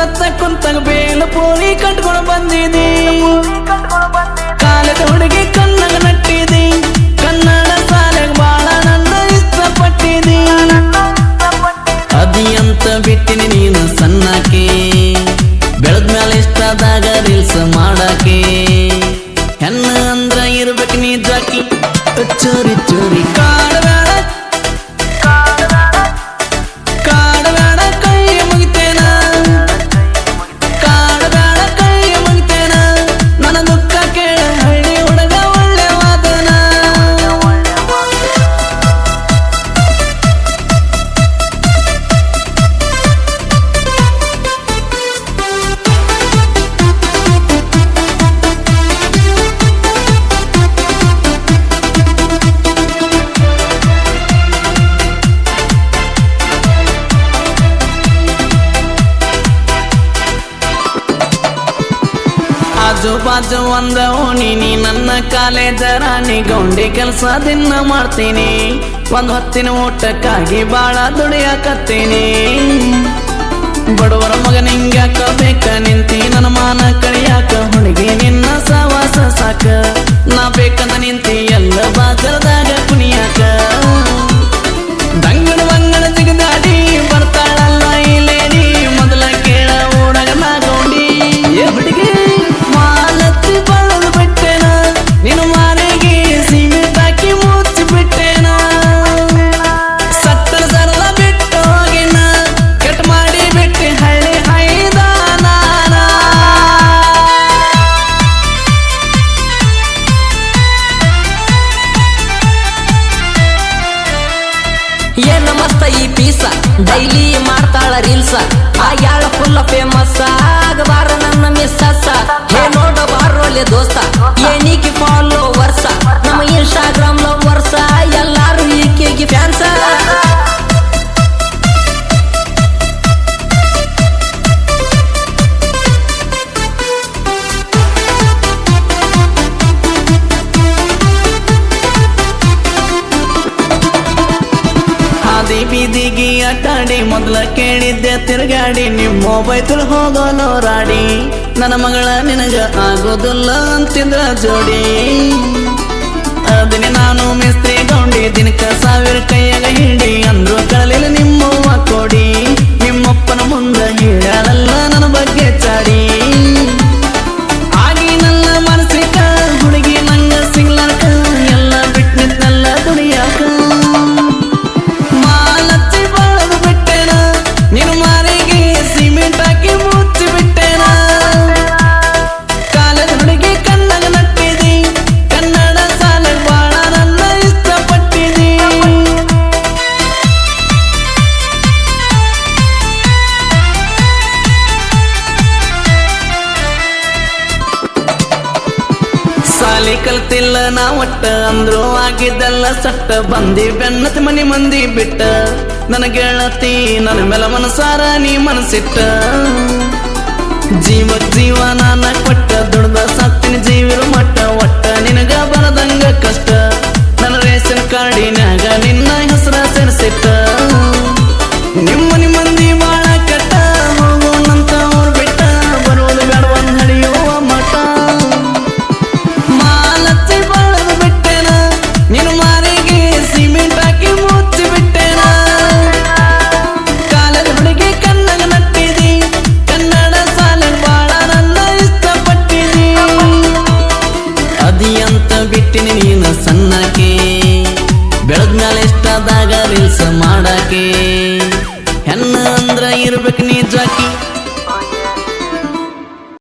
ಸತ್ತ ಕುಂತಾಗ ಬೇಲು ಪೋಲಿ ಕಟ್ಕೊಂಡು ಬಂದಿದಿ ಕಾಲದ ಹುಡುಗಿ ಕಣ್ಣಾಗ ನಟ್ಟಿದಿ ಕನ್ನಡ ಸಾಲೆಗ ಬಾಳ ನನ್ನ ಇಷ್ಟಪಟ್ಟಿದಿ ಅದಿ ಅಂತ ಬಿಟ್ಟಿನಿ ನೀನು ಸಣ್ಣಾಕೆ ಬೆಳದ್ಮ್ಯಾಲ ಇಷ್ಟದಾಗ ರೀಲ್ಸ್ ಮಾಡಾಕೆ ಹೆಣ್ಣ ಅಂದ್ರ ಇರ್ಬೇಕು ನೀ ಜಾಕಿ ಚೋರಿ ಚೋರಿ ಕಾಡಬೇಡ ಕೈಯ ಮುಗಿತೇನ ಕಾಡಬೇಡ ಕೈಯ ಮುಗಿತೇನ ನನ್ನ ದುಃಖ ಕೇಳ ಹಳ್ಳಿ ಹುಡುಗ ಒಳ್ಳೆ ವಾದನ ಆಜು ಬಾಜು ಒಂದ ಓಣಿ ನೀ ನನ್ನ ಕಾಲೇಜ ರಾಣಿ ಗೌಂಡಿ ಕೆಲಸ ದಿನ ಮಾಡ್ತೀನಿ ಒಂದ್ ಹೊತ್ತಿನ ಊಟಕ್ಕಾಗಿ ಬಾಳ ದುಡಿಯಾಕತ್ತೀನಿ ಬಡವರ ಮಗ ನಿಂಗ್ಯಾಕ ಬೇಕ ನಿಂತಿ ನನ್ನ ಮಾನ ಕಳಿಯಾಕ ಹುಡುಗಿ ನಿನ್ನ ಸವಾಸ ಸಾಕ ನಾ ಬೇಕಂದ ನಿಂತಿ ಎಲ್ಲ ಬಾಜರದಾಗ ಕುಣಿಯಾಕ ದಂಗಡ ಬಂಗಡ ಜಿಗದಾಡಿ ಬರ್ತಾಳಲ್ಲ ಈ ಲೇಡಿ ಮೊದಲ ಕೇಳ ಊರಾಗ ನಾ ಗೌಂಡಿ ಏ ಹುಡುಗಿ ಮಾಲತ್ತಿ ಬಳದು ಬಿಟ್ಟೆನ ನೀನು ಮಾರಿಗೆ ಸಿಮೆಂಟ್ ಹಾಕಿ ಮುಚ್ಚಿ ಬಿಟ್ಟೆನ ಸತ್ತರ ಸರಳ ಬಿಟ್ಟು ಹೋಗಿನ ಕಟ್ ಮಾಡಿ ಬಿಟ್ಟು ಹಳ್ಳಿ ಹೈದಾನ ಏನ ಮಸ್ತ ಈ ಪೀಸ ಡೈಲಿ ಮಾಡ್ತಾಳ ರೀಲ್ಸ ಆಗ್ಯಾಳ ಫುಲ್ಲ ಫೇಮಸ್ ಆಗಬಾರ ನನ್ನ ಮಿಸ್ಸಸ್ ಹೇ ನೋಡ ಬಾರೋಲೆ ದೋಸ್ತ ಏನಿಗೆ ಫಾಲೋ ವರ್ಷ ನಮ್ಮ ಇನ್ಸ್ಟಾಗ್ರಾಮ್ ಲವ್ ವರ್ಷ ಎಲ್ಲಾರು ಈಕೆಗೆ ಫ್ಯಾನ್ಸ ಹಾದಿ ಬೀದಿಗಿ ಅಡ್ಡಾಡಿ ಮೊದಲ ಕೇಳಿದ್ದೆ ತಿರುಗಾಡಿ ನಿಮ್ ಮೊಬೈಲ್ ಹೋಗೋನು ರಾಡಿ ನನ್ನ ಮಗಳ ನಿನಗ ಆಗೋದಿಲ್ಲ ಅಂತಿದ್ರ ಜೋಡಿ ಅದನ್ನೇ ನಾನು ಮಿಸ್ತ್ರಿ ಗೌಂಡಿ ದಿನಕ್ಕ 1000 ಕೈಯಾಗ ಹಿಡಿ ಅಂದ್ರು ಕಳಲಿಲ್ಲ ನಿಮ್ಮವ್ವ ಕೊಡಿ ನಿಮ್ಮಪ್ಪನ ಮುಂದ ಹೇಳಲ್ಲ ನನ್ನ ಬಗ್ಗೆ ಚಾಡಿ ಆಗಿ ನನ್ನ ಮನಸ್ಸಿಕ ಹುಡುಗಿ ನಂಗ ಸಿಗ್ಲಾಕ ಎಲ್ಲ ಬಿಟ್ಟಿದ್ನಲ್ಲ ದುಡಿಯಾಕ ಮಾಲಚ್ಚಿ ಬಳದು ಬಿಟ್ಟೆನ ನೀನು ಮಾರಿಗೆ ಸಿಮೆಂಟ್ ಹಾಕಿ ಮುಚ್ಚಿ ಬಿಟ್ಟೆನ ಕಾಲದ ಹುಡುಗಿ ಕಣ್ಣಾಗ ನಟ್ಟಿದಿ ಕನ್ನಡ ಸಾಲ ಬಾಳ ನನ್ನ ಇಷ್ಟಪಟ್ಟಿದಿ ಸಾಲಿ ಕಲ್ತಿಲ್ಲ ನಾ ಒಟ್ಟ ಅಂದ್ರು ಆಗಿದ್ದಲ್ಲ ಸಟ್ಟ ಬಂದಿ ಬೆನ್ನತಿ ಮನಿ ಮಂದಿ ಬಿಟ್ಟ ನನ್ನ ಗೆಳತಿ ನನ್ನ ಮೇಲೆ ಮನಸಾರ ನೀ ಮನಸ್ಸಿಟ್ಟ ಜೀವ ನಾನ ಕೊಟ್ಟ ದುಡ್ದ ಸಾಕ್ತೀನಿ ಜೀವಿರು ಮಟ್ಟ ಒಟ್ಟ ನಿನಗ ಬರದಂಗ ಕಷ್ಟ ನನ್ನ ರೇಷನ್ ಕಾರ್ಡಿನಾಗ ನಿನ್ನ ಹೆಸರ ಸೇರಿಸಿಟ್ಟ ನಿಮ್ಮ ಮಂದಿ ಬಾಳ ಕಟ್ಟ ಹೋಗೋಣಂತ ಅವ್ರು ಬಿಟ್ಟ ಬರುವುದು ಬೇಡ ಒಂದ್ ಹಳಿಯುವ ಮಠ ಮಾಲಚ್ಚಿ ಬಳದು ಬಿಟ್ಟೆನ ನೀನು ಮಾರಿಗೆ ಸಿಮೆಂಟ್ ಹಾಕಿ ಮುಚ್ಚಿ ಬಿಟ್ಟೆನ ಕಾಲದ ಹುಡುಗಿ ಕಣ್ಣಾಗ ನಟ್ಟಿದಿ ಕನ್ನಡ ಸಾಲ ಬಾಳ ನನ್ನ ಇಷ್ಟಪಟ್ಟಿದಿ ಅದಿ ಅಂತ ಬಿಟ್ಟಿನಿ ನೀನು ಸಣ್ಣಾಕೆ ಬೆಳದ್ಮ್ಯಾಲ ಇಷ್ಟದಾಗ ರೀಲ್ಸ್ ಮಾಡಾಕೆ ಹೆಣ್ಣ ಅಂದ್ರ ಇರ್ಬೇಕು ನೀ ಜಾಕಿ